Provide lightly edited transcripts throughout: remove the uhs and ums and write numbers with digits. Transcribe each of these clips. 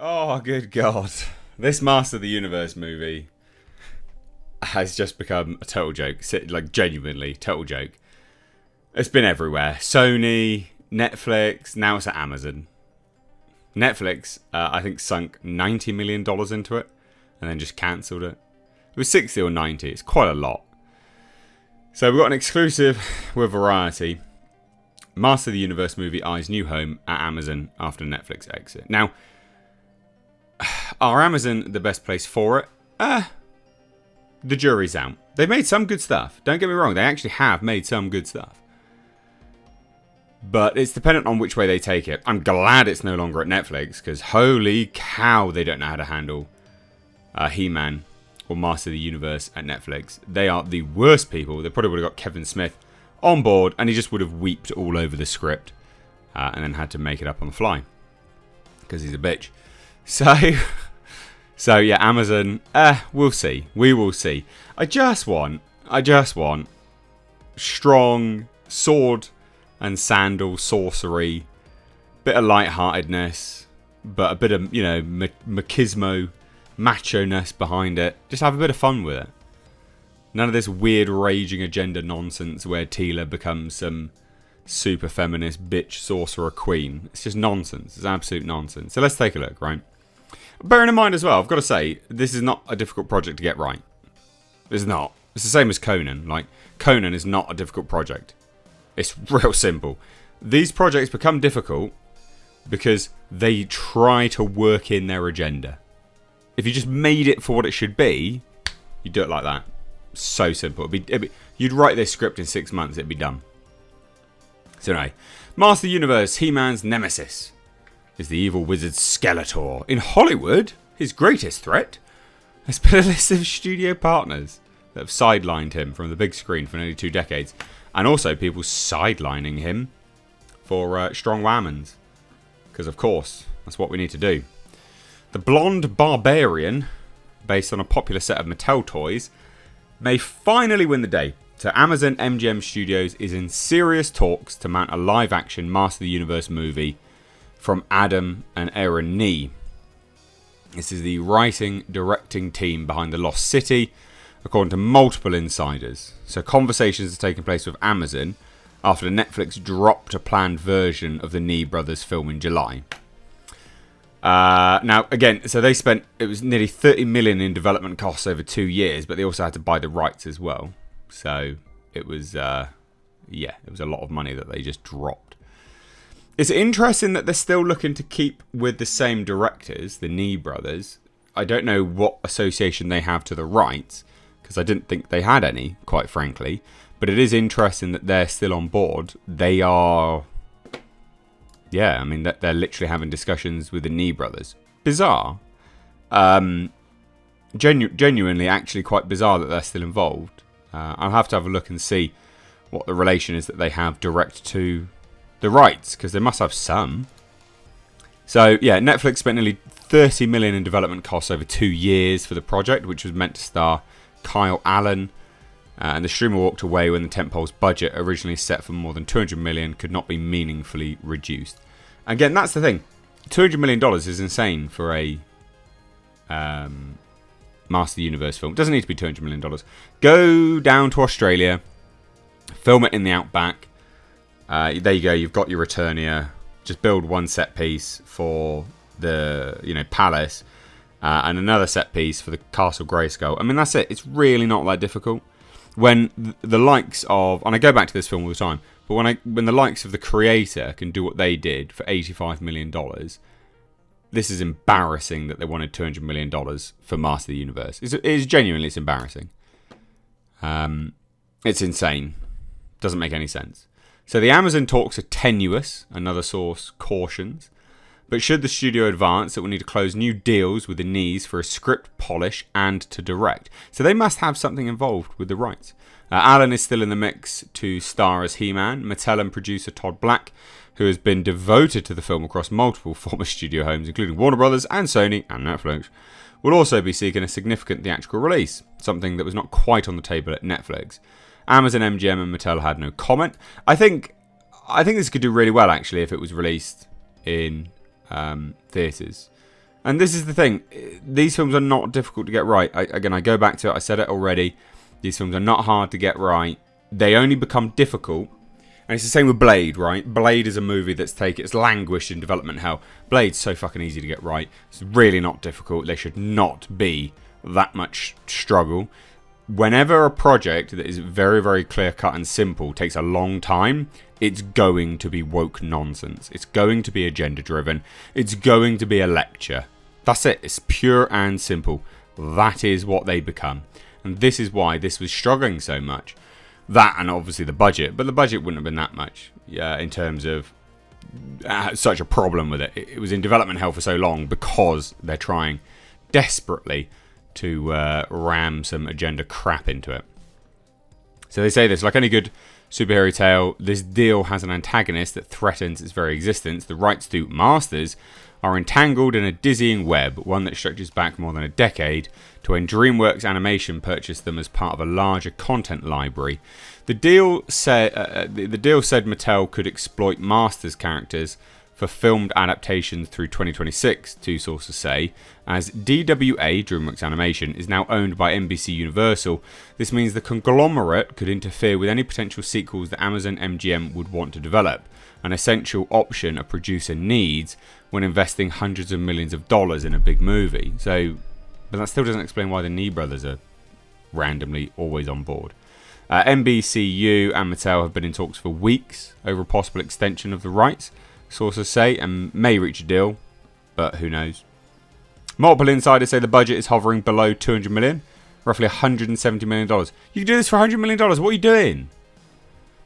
Oh, good God. This Master of the Universe movie has just become a total joke. Like, genuinely, total joke. It's been everywhere. Sony, Netflix, now it's at Amazon. Netflix, I think, sunk $90 million into it and then just cancelled it. It was 60 or 90. It's quite a lot. So we've got an exclusive with Variety. Master of the Universe movie eyes new home at Amazon after Netflix exit. Now, are Amazon the best place for it? The jury's out. They've made some good stuff. Don't get me wrong. They actually have made some good stuff. But it's dependent on which way they take it. I'm glad it's no longer at Netflix, because holy cow, they don't know how to handle He-Man or Master of the Universe at Netflix. They are the worst people. They probably would have got Kevin Smith on board, and he just would have weeped all over the script and then had to make it up on the fly because he's a bitch. So yeah, Amazon, we'll see. We will see. I just want strong sword and sandal sorcery, bit of lightheartedness, but a bit of, machismo, macho-ness behind it. Just have a bit of fun with it. None of this weird raging agenda nonsense where Teela becomes some super feminist bitch sorcerer queen. It's just nonsense. It's absolute nonsense. So let's take a look, right? Bearing in mind as well, I've got to say, this is not a difficult project to get right. It's not. It's the same as Conan. Like, Conan is not a difficult project. It's real simple. These projects become difficult because they try to work in their agenda. If you just made it for what it should be, you do it like that. So simple. You'd write this script in 6 months, it'd be done. So anyway, Master of the Universe, He-Man's nemesis is the evil wizard Skeletor. In Hollywood, his greatest threat has been a list of studio partners that have sidelined him from the big screen for nearly 2 decades. And also people sidelining him for strong whammons. Because, of course, that's what we need to do. The blonde barbarian, based on a popular set of Mattel toys, may finally win the day. So Amazon MGM Studios is in serious talks to mount a live-action Master of the Universe movie from Adam and Aaron Nee. This is the writing, directing team behind The Lost City, according to multiple insiders. So conversations are taking place with Amazon after Netflix dropped a planned version of the Nee brothers film in July. Now, again, so it was nearly 30 million in development costs over 2 years, but they also had to buy the rights as well. So it was, it was a lot of money that they just dropped. It's interesting that they're still looking to keep with the same directors, the Nee brothers. I don't know what association they have to the rights, because I didn't think they had any, quite frankly. But it is interesting that they're still on board. They are... Yeah, I mean, they're literally having discussions with the Nee brothers. Bizarre. Genuinely, actually quite bizarre that they're still involved. I'll have to have a look and see what the relation is that they have direct to the rights, because they must have some. So, yeah, Netflix spent nearly 30 million in development costs over 2 years for the project, which was meant to star Kyle Allen. And the streamer walked away when the tentpole's budget, originally set for more than 200 million, could not be meaningfully reduced. Again, that's the thing. $200 million is insane for a Master of the Universe film. It doesn't need to be $200 million. Go down to Australia, film it in the outback. There you go, you've got your Returnia. Just build one set piece for the palace, and another set piece for the Castle Grayskull. I mean, that's it. It's really not that difficult. When the likes of, and I go back to this film all the time, but when the likes of the creator can do what they did for $85 million, this is embarrassing that they wanted $200 million for Master of the Universe. It's embarrassing. It's insane. Doesn't make any sense. So the Amazon talks are tenuous, another source cautions. But should the studio advance, it will need to close new deals with the Nees for a script polish and to direct. So they must have something involved with the rights. Alan is still in the mix to star as He-Man. Mattel and producer Todd Black, who has been devoted to the film across multiple former studio homes, including Warner Brothers and Sony and Netflix, will also be seeking a significant theatrical release, something that was not quite on the table at Netflix. Amazon, MGM and Mattel had no comment. I think this could do really well, actually, if it was released in theatres. And this is the thing. These films are not difficult to get right. Again, I go back to it. I said it already. These films are not hard to get right. They only become difficult. And it's the same with Blade, right? Blade is a movie it's languished in development hell. Blade's so fucking easy to get right. It's really not difficult. There should not be that much struggle. Whenever a project that is very, very clear-cut and simple takes a long time, it's going to be woke nonsense. It's going to be agenda-driven. It's going to be a lecture. That's it. It's pure and simple. That is what they become. And this is why this was struggling so much. That and obviously the budget. But the budget wouldn't have been that much in terms of such a problem with it. It was in development hell for so long because they're trying desperately to ram some agenda crap into it. So they say this, like any good superhero tale, this deal has an antagonist that threatens its very existence. The rights to Masters are entangled in a dizzying web, one that stretches back more than a decade to when DreamWorks Animation purchased them as part of a larger content library. The deal said Mattel could exploit Masters characters for filmed adaptations through 2026, two sources say. As DWA, DreamWorks Animation, is now owned by NBC Universal, this means the conglomerate could interfere with any potential sequels that Amazon MGM would want to develop, an essential option a producer needs when investing hundreds of millions of dollars in a big movie. But that still doesn't explain why the Nee brothers are randomly always on board. NBCU and Mattel have been in talks for weeks over a possible extension of the rights, sources say, and may reach a deal, but who knows. Multiple insiders say the budget is hovering below $200 million, roughly $170 million. You can do this for $100 million. What are you doing?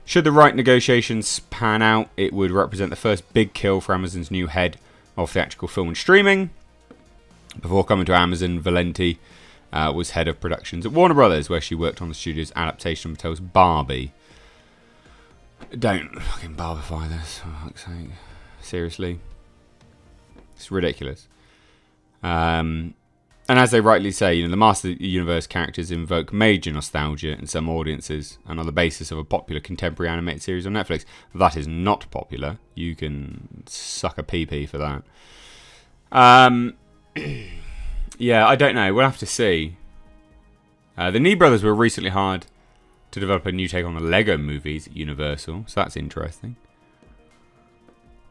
Should the right negotiations pan out, it would represent the first big kill for Amazon's new head of theatrical film and streaming. Before coming to Amazon, Valenti was head of productions at Warner Brothers, where she worked on the studio's adaptation of Mattel's Barbie. Don't fucking barbify this, for fuck's sake. Seriously. It's ridiculous. And as they rightly say, the Master Universe characters invoke major nostalgia in some audiences and are the basis of a popular contemporary animated series on Netflix. That is not popular. You can suck a pee-pee for that. Yeah, I don't know. We'll have to see. The Nee brothers were recently hired to develop a new take on the Lego movies at Universal, so that's interesting.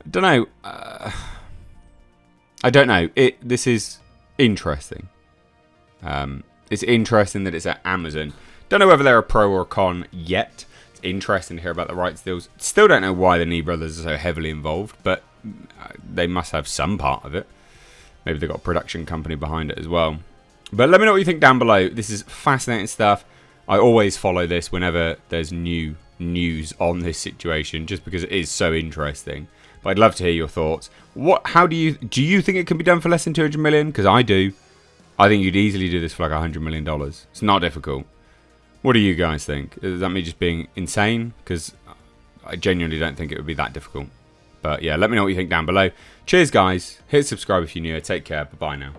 I don't know. I don't know. This is interesting. It's interesting that it's at Amazon. Don't know whether they're a pro or a con yet. It's interesting to hear about the rights deals. Still don't know why the Nee brothers are so heavily involved, but they must have some part of it. Maybe they've got a production company behind it as well. But let me know what you think down below. This is fascinating stuff. I always follow this whenever there's new news on this situation, just because it is so interesting. But I'd love to hear your thoughts. How do you think it can be done for less than 200 million? Because I do. I think you'd easily do this for like $100 million. It's not difficult. What do you guys think? Is that me just being insane? Because I genuinely don't think it would be that difficult. But yeah, let me know what you think down below. Cheers, guys. Hit subscribe if you're new. Take care. Bye-bye now.